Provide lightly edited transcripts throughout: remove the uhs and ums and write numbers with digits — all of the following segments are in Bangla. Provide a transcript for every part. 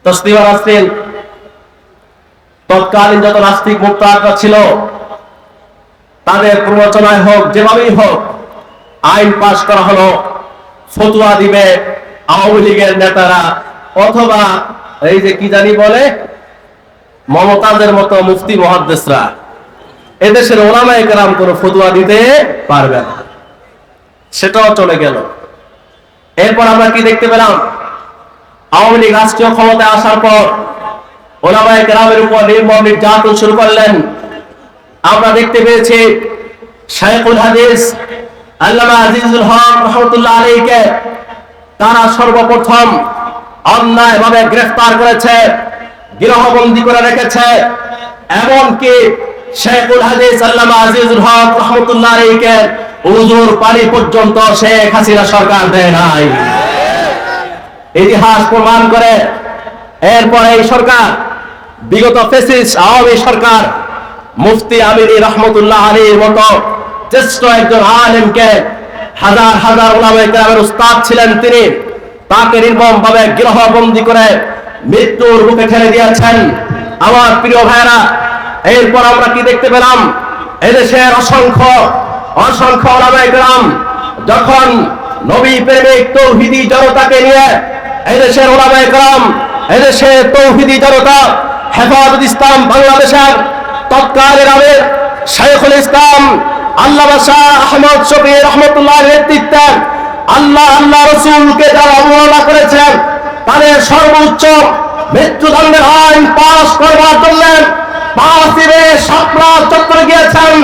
তসলিমা নাসরিন তৎকালীন যত নাস্তিক মুক্তাররা ছিল তাদের প্ররোচনায় হোক, যেভাবেই হোক আইন পাশ করা হলো, ফতোয়া দিবে আওয়ামী লীগের নেতারা অথবা এই যে কি জানি বলে মমতাজের মতো মুফতি মুহাদ্দিসরা। এদেশের ওলামায়ে কেরাম কোনো ফতোয়া দিতে পারবে না, সেটাও চলে গেল। এরপর আমরা কি দেখতে পেলাম? আওয়ামী লীগ রাষ্ট্রীয় ক্ষমতায় আসার পর ওলামায়ে কেরামের উপর নির্মম নির্যাতন শুরু করলেন। আমরা দেখতে পেয়েছি শাইখুল হাদিস আল্লামা আজিজুল হক রাহমাতুল্লাহ আলাইহিকে তারা সর্বপ্রথম অন্যায়ভাবে গ্রেফতার করেছে, গৃহবন্দী করে রেখেছে। এমনকি শাইখুল হাদিস আল্লামা আজিজুল হক রাহমাতুল্লাহ আলাইহিকে উজুর পানি পর্যন্ত শেখ হাসিনা সরকার দেয় নাই, ইতিহাস প্রমাণ করে। এরপর এই সরকার, বিগত ফ্যাসিস্ট আওয়ামী সরকার, মুফতি আমিনী রহমতুল্লাহ আলীর মতো জ্যেষ্ঠ একজন আলেমকে, হাজার হাজার উলামায়ে কেরামের উস্তাদ ছিলেন তিনি, তাকে নির্মমভাবে গৃহবন্দী করে মৃত্যুর মুখে ঠেলে দিয়েছেন। আমার প্রিয় ভাইরা, এরপর আমরা কি দেখতে পেলাম? এদেশের অসংখ্য অসংখ্য উলামায়ে কেরাম যখন নবী প্রেমিক তৌহিদি জনতাকে নিয়ে এদেশের উলামায়ে কেরাম, এদেশের তৌহিদি জনতা, হেফাজত ইসলাম বাংলাদেশের তৎকালীন আমির শাইখুল ইসলাম আল্লামা শাহ আহমদ শফী রহমতুল্লাহর নেতৃত্বে আল্লাহ রাসূলকে যারা অবহেলা করেছেন তাদের সর্বোচ্চ মৃত্যুদণ্ডের আইন পাস করবার জন্য পাঁচদিনে শাপলা চত্বরে গিয়েছেন।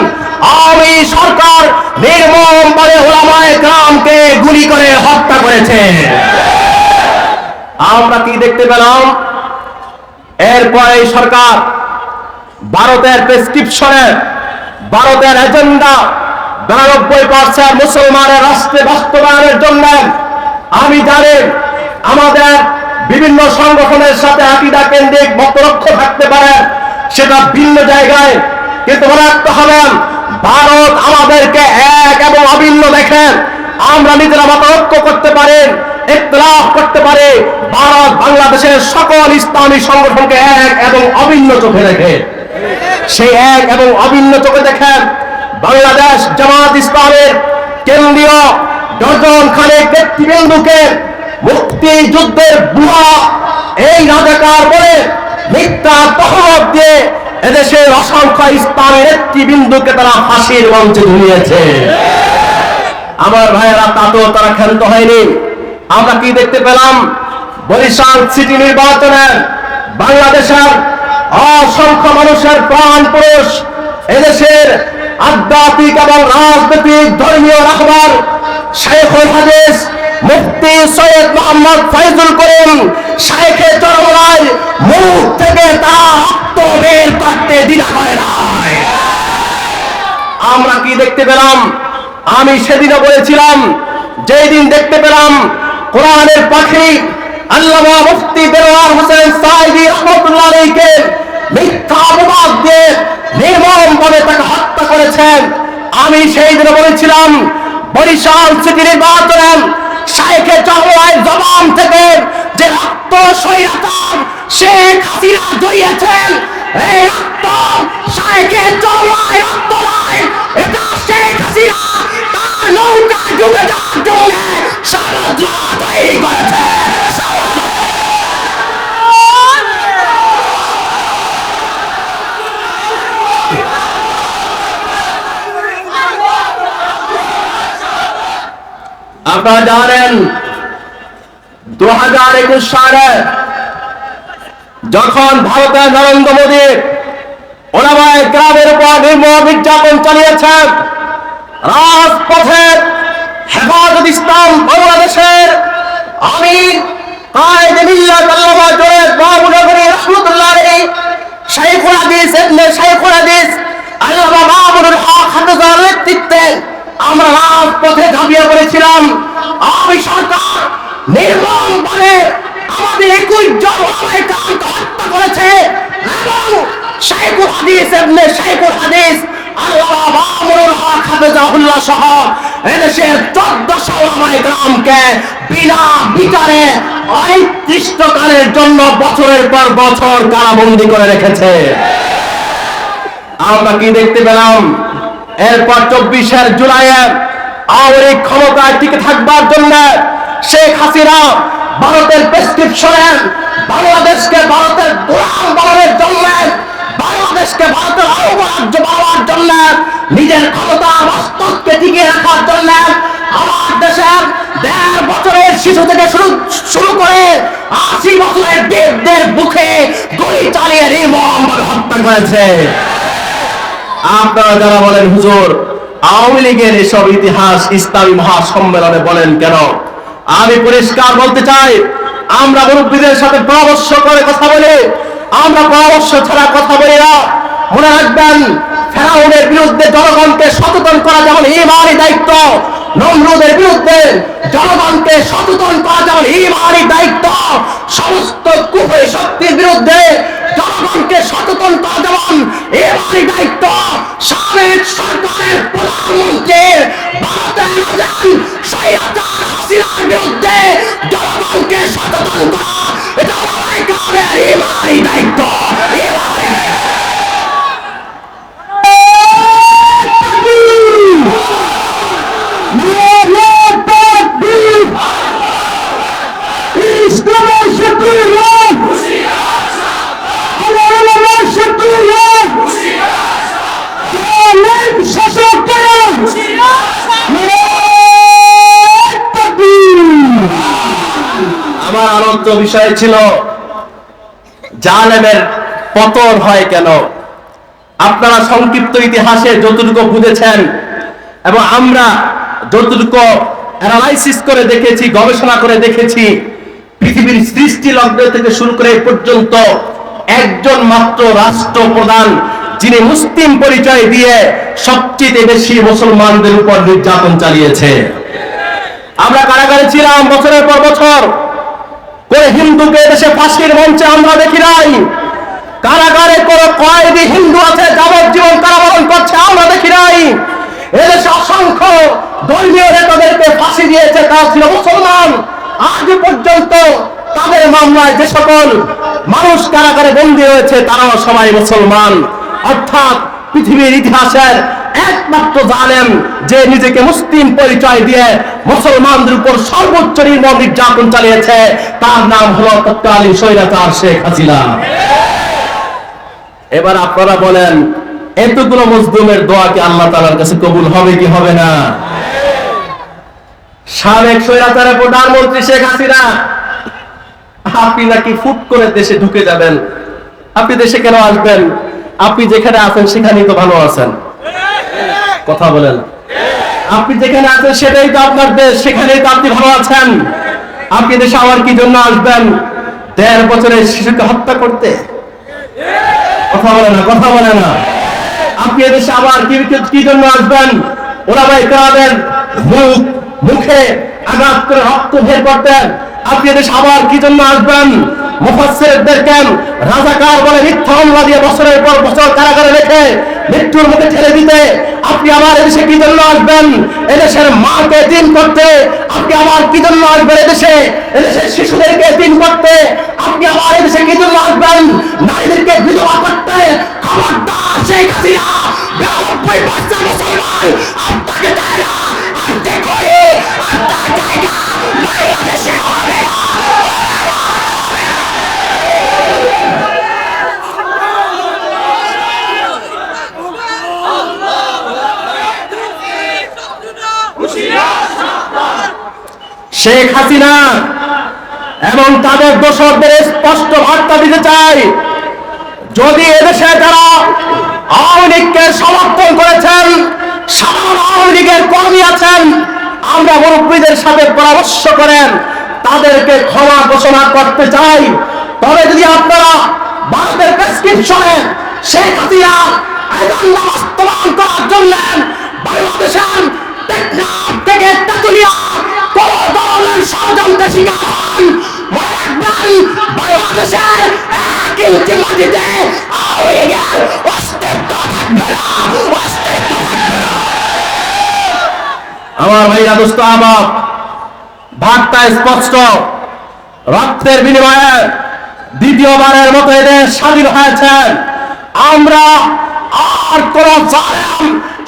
আওয়ামী সরকার নির্মমভাবে উলামায়ে কেরামকে গুলি করে হত্যা করেছে। আমরা কি দেখতে পেলাম? এরপর এই সরকার ভারতের প্রেসক্রিপশনে, ভারতের এজেন্ডা 92% মুসলমানের রাষ্ট্রে বাস্তবায়নের জন্য, আমি জানি আমাদের বিভিন্ন সংগঠনের সাথে আকীদা কেন্দ্রিক মতলক্ষ থাকতে পারে, সেটা ভিন্ন জায়গায়, কিন্তু মনে রাখতে হবে ভারত আমাদেরকে এক এবং অভিন্ন দেখে। আমরা নিজেরা মতলক্ষ করতে পারি, ইখতিলাফ করতে পারি, ভারত বাংলাদেশের সকল ইসলামী সংগঠনকে এক এবং অভিন্ন চোখে দেখে। সেই এক এবং অভিন্ন চোখে দেখেন বাংলাদেশ জামাত ইসলামের কেন্দ্রীয় ডজন খানেক ব্যক্তিবৃন্দকে মুক্তিযুদ্ধের বুয়া এই রাজাকার বলে মিথ্যা তহমত দিয়ে এদেশের অসংখ্য ইসলামী নেতৃবৃন্দকে তারা ফাঁসির মঞ্চে ঝুলিয়েছে। আমার ভাইয়েরা, তাতেও তারা ক্ষান্ত হয়নি। আমরা কি দেখতে পেলাম? বরিশাল সিটি নির্বাচনে বাংলাদেশের অসংখ্য মানুষের প্রাণ পুরুষ, এদেশের আধ্যাত্মিক এবং রাজনৈতিক ধর্মীয় রাহবার শাইখুল হাদিস মুফতি সৈয়দ মোহাম্মদ ফয়জুল করিম শাইখে চরমরায় মুখ থেকে তারা রক্ত বের করতে দ্বিধা করে নাই। আমরা কি দেখতে পেলাম? আমি সেদিনও বলেছিলাম, যেই দিন দেখতে পেলাম কোরআনের পাখি আল্লামা মুফতি দেলোয়ার হোসেন সাঈদী রাহমাতুল্লাহ আলাইহিকে মিথ্যা অপবাদ দিয়ে নির্মমভাবে তাকে হত্যা করেছেন, আমি সেই দিন বলেছিলাম বরিশাল সিটি নির্বাচনে শাইখে চরমরায়ের জবান থেকে যে রক্ত স্বৈরাচার শেখ হাসিনা জড়িয়েছেন, এই রক্ত শাইখে চরমরায় রক্ত নয়, এটা শেখ হাসিনা তার নৌকা ডুবে যাওয়ার জন্য ষড়যন্ত্র তৈরি করেছে। আপনারা জানেন 2021 সালে যখন ভারতের নরেন্দ্র মোদী ওলামায়ে কেরামের উপর নির্মম নির্যাতন চালিয়েছেন, রাজপথে হেফাজত ইসলাম বাংলাদেশের আমির কায়েদে মিল্লাত আল্লামা জুনায়েদ মাহমুদুরী রাহমাতুল্লাহ আলাইহি, শাইখুল হাদিস ইবনে শাইখুল হাদিস আল্লামা মাহমুদুল হক হাফিজাহুল্লাহর নেতৃত্বে আমরা রাজপথে ঝাঁপিয়ে পড়েছিলাম। আমি সরকার নির্মমভাবে আমাদের 21 জন ওলামায়ে কেরামকে হত্যা করেছে এবং শাইখুল হাদিস ইবনে শাইখুল হাদিস আল্লামা মাহমুদুল হক হাফিজাহুল্লাহ সহ এদেশের 1400 ওলামায়ে কেরামকে বিনা বিচারে অনির্দিষ্টকালের জন্য বছরের পর বছর কারাবন্দী করে রেখেছে। আমরা কি দেখতে পেলাম? এরপর 24 জুলাইয়ে আওয়ামী লীগ ক্ষমতায় টিকে থাকবার জন্য শেখ হাসিনা ভারতের প্রেসক্রিপশনে বাংলাদেশকে ভারতের গোলাম বানানোর জন্য, বাংলাদেশকে ভারতের অঙ্গরাজ্য বানানোর জন্য, নিজের ক্ষমতা বাস্তবকে টিকিয়ে রাখার জন্য আমার দেশের 1.5 বছরের শিশু থেকে শুরু করে 80 বছরের বৃদ্ধদের বুকে গুলি চালিয়ে নির্মমভাবে হত্যা করেছে। আপনারা যারা বলেন হুজুর আওয়ামী লীগের এসব ইতিহাস ইসলামী মহাসম্মেলনে বলেন কেন, আমি পরিষ্কার বলতে চাই, আমরা মুরব্বীদের সাথে পরামর্শ করে কথা বলি, আমরা পরামর্শ ছাড়া কথা বলি না। মনে রাখবেন, ফেরাউনের বিরুদ্ধে জনগণকে সচেতন করা যেমন ঈমানি দায়িত্ব, নমরুদের বিরুদ্ধে জনগণকে সচেতন করা যেমন ঈমানি দায়িত্ব, সমস্ত কুফরি শক্তির বিরুদ্ধে জনগণকে সচেতন করা যেমন ঈমানি দায়িত্ব। সাবেক সরকারের প্রধানমন্ত্রীর ভারতের স্বৈরাচার হাসিনার বিরুদ্ধে জনগণকে সচেতন করা এটা আমাদের ঈমানি দায়িত্ব। আমার আলোচ্য বিষয় ছিল জালেমের পতন হয় কেন। আপনারা সংক্ষিপ্ত ইতিহাসে যতটুকু বুঝেছেন এবং আমরা যতটুকু অ্যানালাইসিস করে দেখেছি, গবেষণা করে দেখেছি, পৃথিবীর সৃষ্টি লগ্ন থেকে শুরু করে পর্যন্ত একজন মাত্র রাষ্ট্রপ্রধান যিনি মুসলিম পরিচয় দিয়ে সবচেয়ে বেশি মুসলমানদের উপর নির্যাতন চালিয়েছে। আমরা কারাগারে ছিলাম বছরের পর বছর, কোন হিন্দুকে দেশে ফাঁসির মঞ্চে আমরা দেখি নাই। কারাগারে কোন কয়েদি হিন্দু আছে যাবজ্জীবন কারাবরণ করছে আমরা দেখি নাই। এদেশে অসংখ্য ধর্মীয় নেতাদেরকে ফাঁসি দিয়েছে, তারা ছিল মুসলমান। আজ পর্যন্ত তাদের মামলায় যে সকল মানুষ কারাগারে বন্দী হয়েছে তারাও সবাই মুসলমান। অর্থাৎ পৃথিবীর ইতিহাসের একমাত্র জালেম যে নিজেকে মুসলিম পরিচয় দিয়ে মুসলমানদের উপর সর্বোচ্চ নির্মম নির্যাতন চালিয়েছে তার নাম হলো তৎকালীন স্বৈরাচার শেখ হাসিনা। এবার আপনারা বলেন, এতগুলো মজলুমের দোয়া কি আল্লাহ তাআলার কাছে কবুল হবে কি হবে না? সাবেক স্বৈরাচারের প্রধানমন্ত্রী শেখ হাসিনা, আপনি নাকি ফুট করে দেশে ঢুকে যাবেন। আপনি দেশে কেন আসবেন? আপনি যেখানে আছেন সেখানেই তো ভালো আছেন। কথা বলেন, আপনি যেখানে আছেন সেটাই তো আপনার দেশ, সেখানেই তো আপনি ভালো আছেন। আপনি দেশে আবার কি জন্য আসবেন? 1.5 বছরের শিশুকে হত্যা করতে? কথা বলে না, কথা বলে না। আপনি এদেশে আবার কি জন্য আসবেন? ওলামায়ে কেরামের মুখে আঘাত করে রক্ত বের করতেন। আপনি এদেশে আবার কি জন্য আসবেন? মুফাসসিরদেরকে রাজাকার বলে মিথ্যা মামলা দিয়ে বছরের পর বছর কারাগারে রেখে মৃত্যুর মুখে ঠেলে দিতে আপনি আবার এদেশে কি জন্য আসবেন? এদেশের মাকে দিন করতে আপনি আবার কি জন্য আসবেন? এদেশের শিশুদেরকে দিন করতে আপনি আবার এদেশে কি জন্য আসবেন? নারীদেরকে বিধবা করতে। খবরদার শেখ হাসিনা, 92% মুসলমান আপনাকে দেয় না, আপনি করে আপনার জায়গা বাংলাদেশে হবে না। শেখ হাসিনা এবং তাদের দোসরদের স্পষ্ট বার্তা দিতে চাই, যদি এদেশে যারা আওয়ামী লীগকে সমর্থন করেছেন, সাধারণ আওয়ামী লীগের কর্মী আছেন, আমরা মুরব্বীদের সাথে পরামর্শ করেন তাদেরকে ক্ষমা ঘোষণা করতে চাই। তবে যদি আপনারা ভারতের প্রেসক্রিপশনে শেখ হাসিনা এজেন্ডা বাস্তবায়ন করার জন্য বাংলাদেশের টেকনাফ থেকে তেতুলিয়া কোন ধরনের ষড়যন্ত্রে শিকার হন, মনে রাখবেন বাংলাদেশের 1 ইঞ্চি মাটিতে আওয়ামী লীগের অস্তিত্ব থাকবে না, অস্তিত্ব থাকবে না। আমার ভাইরা দোস্ত আহবাব, বার্তা স্পষ্ট, রক্তের বিনিময়ে দ্বিতীয়বারের মতো এদের স্বাধীন হয়েছেন। আমরা আর কোন জালেম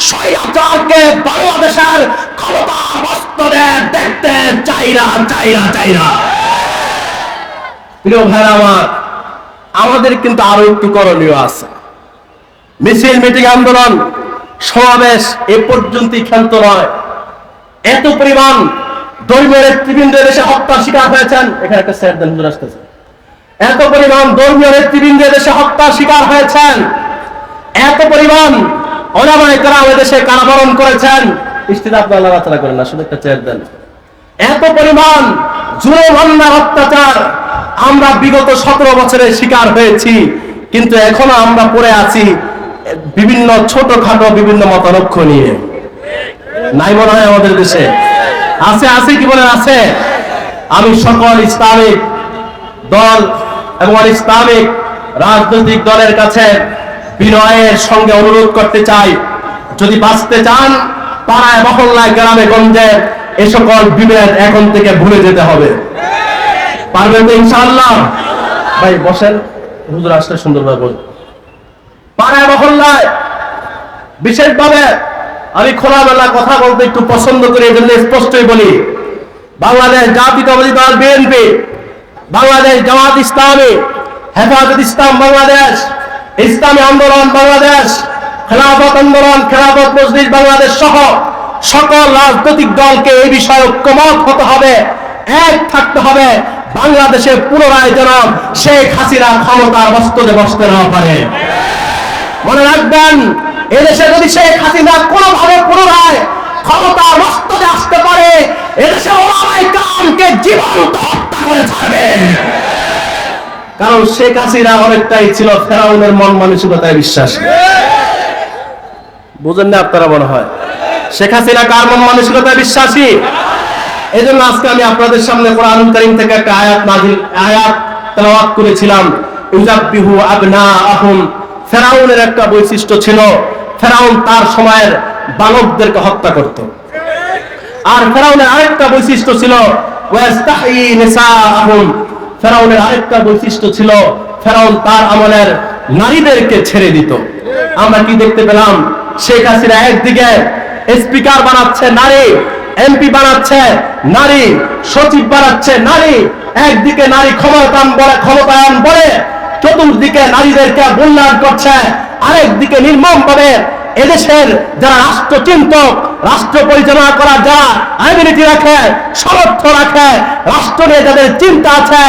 স্বৈরাচারকে বাংলাদেশের ক্ষমতার বস্তুদের দেখতে চাই না। প্রিয় ভাইরা আমার, আমাদের কিন্তু আরো একটু করণীয় আছে। মিছিল, মিটিং, আন্দোলন, সমাবেশ এ পর্যন্তই ক্ষান্ত নয়। এত পরিমাণ ধর্মীয় নেতৃবৃন্দ দেশে হত্যার শিকার হয়েছেন। এখানে একটা স্যার দেন আসতেছে। এত পরিমাণ ধর্মীয় নেতৃবৃন্দ দেশে হত্যার শিকার হয়েছেন। এত পরিমাণ ওলামায়ে কেরাম দেশে কারাবরণ করেছেন। ইস্তিদা আপনারা নাড়াচাড়া করেন না, শুধু একটা চেয়ার দেন। এত পরিমাণ জুলুম, অন্যায়, অত্যাচার আমরা বিগত 17 বছরের শিকার হয়েছি। কিন্তু এখনো আমরা পড়ে আছি বিভিন্ন ছোটখাটো বিভিন্ন মতানৈক্য নিয়ে। নাই মনে হয় আমাদের দেশে? আছে কি বলেন? আছে। আমি সকল ইসলামিক দল এবং ইসলামিক রাজনৈতিক দলের কাছে বিনয়ের সঙ্গে অনুরোধ করতে চাই, যদি বাঁচতে চান পাড়ায় মহল্লায় গ্রামে গঞ্জে এ সকল বিভেদ এখন থেকে ভুলে যেতে হবে। পারবেন তো ইনশাআল্লাহ? ভাই বসেন, হুজুর আসলে সুন্দরভাবে বল। পাড়ায় মহল্লায় বিশেষভাবে আমি খোলামেলা কথা বলতে একটু পছন্দ করি, এই জন্য স্পষ্টই বলি। বাংলাদেশ জাতীয়তাবাদী দল বিএনপি, বাংলাদেশ জামাত ইসলামী, হেফাজত ইসলাম বাংলাদেশ, ইসলামী আন্দোলন বাংলাদেশ, খেলাফত আন্দোলন, খেলাফত মজলিস বাংলাদেশ সহ সকল রাজনৈতিক দলকে এই বিষয়ে ঐক্যমত হতে হবে, এক থাকতে হবে। বাংলাদেশে পুনরায় যেন শেখ হাসিনা ক্ষমতার বস্তুতে বসতে না পারে। মনে রাখবেন, এদেশে যদি শেখ হাসিনা কোনোভাবে পুনরায় ক্ষমতার বস্তুতে আসতে পারে, এদেশে ওলামায়ে কেরামকে জীবন্ত হত্যা করে ছাড়বে। কারণ শেখ হাসিনা অনেকটাই ছিল ফেরাউনের মন মানসিকতায় বিশ্বাসী। বুঝেন না আপনারা? মনে হয় শেখ হাসিনা কার মন মানসিকতায় বিশ্বাসী? এই জন্য আজকে আমি আপনাদের সামনে কোরআনুল কারীম থেকে একটা আয়াত তেলাওয়াত করেছিলাম। ইউযাব্বিহু আবনাআহুম। ফেরাউনের একটা বৈশিষ্ট্য ছিল, ফেরাউন তার সময়ের বালকদেরকে হত্যা করত। আর ফেরাউনের আরেকটা বৈশিষ্ট্য ছিল ওয়াস্তাহয়ী নিসাআহুম। ফেরাউনের আরেকটা বৈশিষ্ট্য ছিল, ফেরাউন তার আমলের নারীদেরকে ছেড়ে দিত। আমরা কি দেখতে পেলাম? শেখ হাসিনা একদিকে স্পিকার বানাচ্ছে নারী, এমপি বানাচ্ছে নারী, সচিব বানাচ্ছে নারী, একদিকে নারী ক্ষমতায়ন বলে চতুর্দিকে নারীদেরকে মূল্যায়ন করছে, আরেকদিকে নির্মমভাবে এদেশের যারা রাষ্ট্রচিন্তক, রাষ্ট্র পরিচালনা করার যারা আইডেন্টিটি রাখে, সামর্থ্য রাখে, রাষ্ট্র নিয়ে যাদের চিন্তা আছে,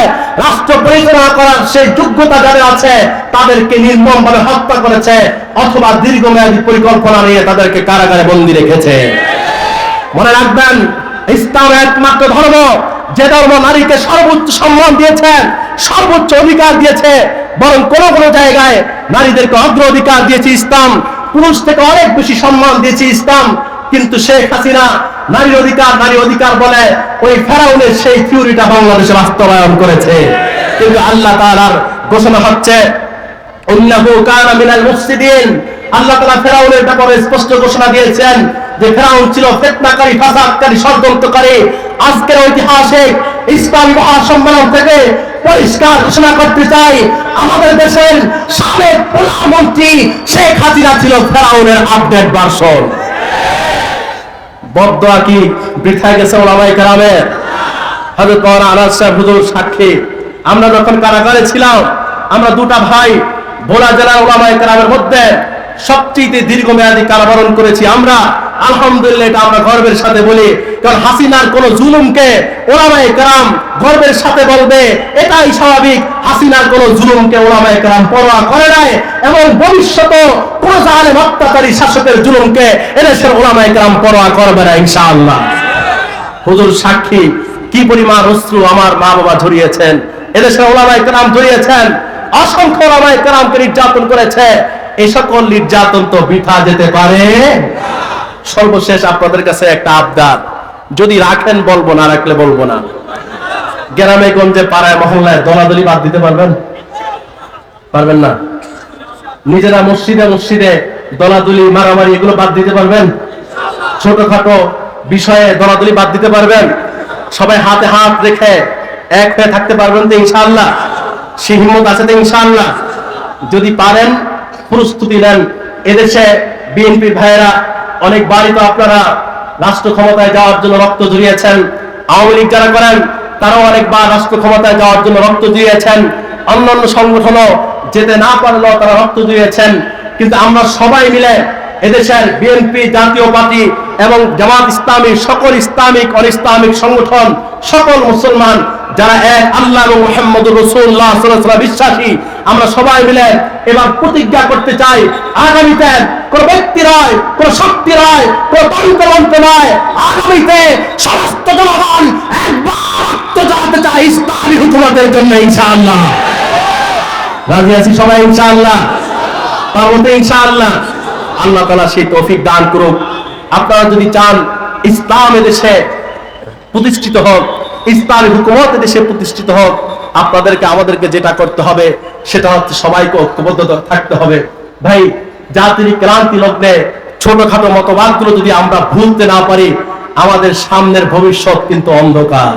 রাষ্ট্র পরিচালনা করার সেই যোগ্যতা যাদের আছে, তাদেরকে নির্মমভাবে হত্যা করেছে, অথবা দীর্ঘমেয়াদী পরিকল্পনা নিয়ে তাদেরকে কারাগারে বন্দী রেখেছে। মনে রাখবেন, ইসলাম একমাত্র ধর্ম যে ধর্ম নারীকে সর্বোচ্চ সম্মান দিয়েছে, সর্বোচ্চ অধিকার দিয়েছে, বরং কোন কোন জায়গায় নারীদেরকে অগ্রাধিকার দিয়েছে ইসলাম, পুরুষ থেকে অনেক বেশি সম্মান দিয়েছে ইসলাম। কিন্তু শেখ হাসিনা নারী অধিকার বলে ওই ফেরাউনের সেই থিওরিটা বাংলাদেশে বাস্তবায়ন করেছে। কিন্তু আল্লাহ তাআলার ঘোষণা হচ্ছে ইন্নাহু কানা মিনাল মুফসিদিন। আল্লাহ তাআলা ফেরাউনের ব্যাপারে স্পষ্ট ঘোষণা দিয়েছেন যে ফেরাউন ছিল ফিতনাকারী, ফাসাদকারী, ষড়যন্ত্রকারী। আজকের ঐতিহাসিক ইসলামী মহাসম্মেলন থেকে পরিষ্কার ঘোষণা করতে চাই, আমাদের দেশের সাবেক প্রধানমন্ত্রী শেখ হাসিনা ছিল ফেরাউনের আপডেট ভার্সন। বদদোয়া কি বৃথা গেছে ওলামায়ে কেরামের? হযরত মাওলানা আনাস সাহেব হুজুর সাক্ষী। আমরা যখন কারাগারে ছিলাম, আমরা দুটা ভাই ভোলা জেলার ওলামায়ে কেরামের মধ্যে সবচেয়ে দীর্ঘমেয়াদী কারাবরণ করেছি আমরা। আলহামদুলিল্লাহ, এটা আমরা গর্বের সাথে বলি, কারণ হাসিনার কোন জুলুমকে ওলামায়ে কেরাম গর্বের সাথে বলবে, এটাই স্বাভাবিক। হাসিনার কোন জুলুমকে ওলামায়ে কেরাম পরোয়া করে নাই, এবং ভবিষ্যতে কোন জালেম অত্যাচারী শাসকের জুলুমকে এদেশের ওলামায়ে কেরাম পরোয়া করবে না ইনশাআল্লাহ। হুজুর সাক্ষী, কি পরিমাণ অশ্রু আমার মা বাবা ঝরিয়েছেন, এদেশের ওলামায়ে কেরাম ঝরিয়েছেন, অসংখ্য ওলামায়ে কেরামকে নির্যাতন করেছে। এই সকল নির্যাতন তো বৃথা যেতে পারে। সর্বশেষ আপনাদের কাছে একটা আবদার, যদি রাখেন বলবো, না রাখলে বলবো না। গ্রামে গঞ্জে পাড়ায় মহল্লায় দলাদলি বাদ দিতে পারবেন? পারবেন না? নিজেরা মসজিদে দলাদলি, মারামারি এগুলো বাদ দিতে পারবেন? ছোটখাটো বিষয়ে দলাদলি বাদ দিতে পারবেন? সবাই হাতে হাত রেখে এক হয়ে থাকতে পারবেন তো ইনশাআল্লাহ? সেই হিম্মত আছে তো ইনশাআল্লাহ? যদি পারেন প্রস্তুতি নেন। এদেশে বিএনপির ভাইয়েরা অনেকবারই তো আপনারা রাষ্ট্র ক্ষমতায় যাওয়ার জন্য রক্ত ঝরিয়েছেন। আওয়ামী লীগ যারা করেন তারাও অনেকবার রাষ্ট্র ক্ষমতায় যাওয়ার জন্য রক্ত ঝরিয়েছেন। অন্যান্য সংগঠনও যেতে না পারলেও তারা রক্ত ঝরিয়েছেন। কিন্তু আমরা সবাই মিলে এদেশের বিএনপি, জাতীয় পার্টি এবং জামাত ইসলামী, সকল ইসলামিক অন ইসলামিক সংগঠন, সকল মুসলমান যারা এক আল্লাহ এবং মুহাম্মদুর রাসূলুল্লাহ সাল্লাল্লাহু আলাইহি ওয়াসাল্লাম বিশ্বাসী, আমরা সবাই মিলে এবার প্রতিজ্ঞা করতে চাই, আগামীতে কোন ব্যক্তি নয়, কোন শক্তি নয়, কোন তন্ত্রমন্ত্র নয়, আগামীতে সমস্ত জনগণ একবার রক্ত ঝরাতে চাই ইসলামী হুকুমতের জন্য ইনশাআল্লাহ। রাজি আছি সবাই ইনশাআল্লাহ? পারবো তো ইনশাআল্লাহ? আল্লাহ তাআলা সেই তৌফিক দান করুক। আপনারা যদি চান ইসলাম এদেশে প্রতিষ্ঠিত হোক, ইসলামী হুকুমত এদেশে প্রতিষ্ঠিত হোক, আপনাদেরকে আমাদেরকে যেটা করতে হবে সেটা হচ্ছে সবাইকে ঐক্যবদ্ধ থাকতে হবে। ভাই, জাতির ক্রান্তি লগ্নে ছোটখাটো মতবাদগুলো যদি আমরা ভুলতে না পারি, আমাদের সামনের ভবিষ্যৎ কিন্তু অন্ধকার।